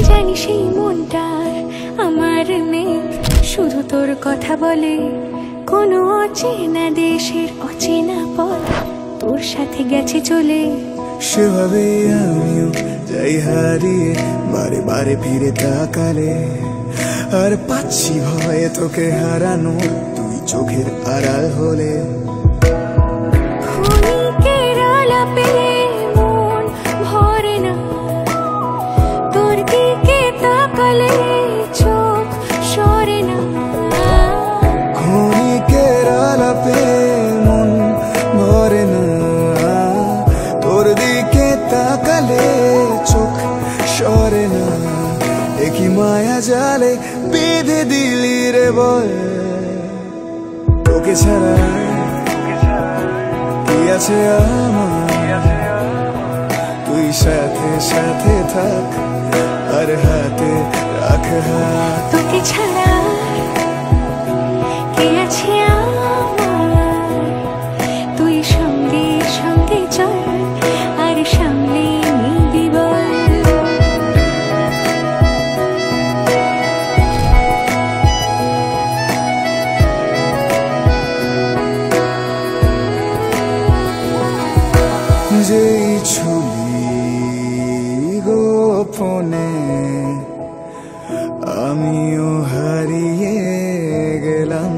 জানি সেই মনটার আমার নেই, শুধু তোর কথা বলে কোনো অচেনা দেশের অচেনা পথ তোর সাথে গেছে চলে। সেভাবে আমিও যাই হারিয়ে বারে বারে ফিরে তাকালে, আর পাচ্ছি ভয়ে তোকে হারানো, তুই চোখের আড়াল হলে। ক্ষণিকের আলাপে মন ভরে না, তোর দিকে তাকালে চোখ সরে না। ক্ষণিকের আলাপে মন ভরে না, তোর দিকে তাকালে চোখ সরে না। একই মায়া জালে বেঁধে দিলি রে বল, তোকে ছাড়া কি আছে আমার? তুই সাথে সাথে থাক আর হাতে রাখ হাত। তোকে ছাড়া কে আছে আমার? তুই সঙ্গে সঙ্গে চল আর সামনে নিবি বল। যেই ছুলি গোপনে আমিও হারিয়ে গেলাম,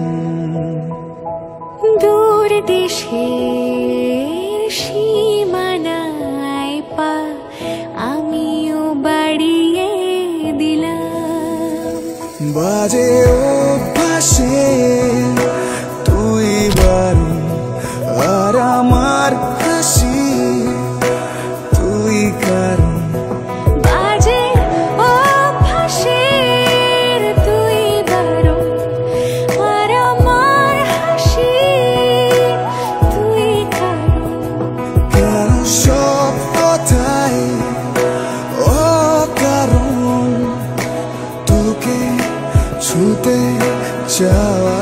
দূর দেশের সীমানায় পা আমিও বাড়িয়ে দিলাম। বাজে অভ্যাসে তুই বারণ আর আমার হাসি তুই কারণ। বাজে অভ্যাসের তুই বারণ আর আমার হাসি তুই কারণ। কেন সব কথাই অকারণ তোকে ছুতে চাওয়া।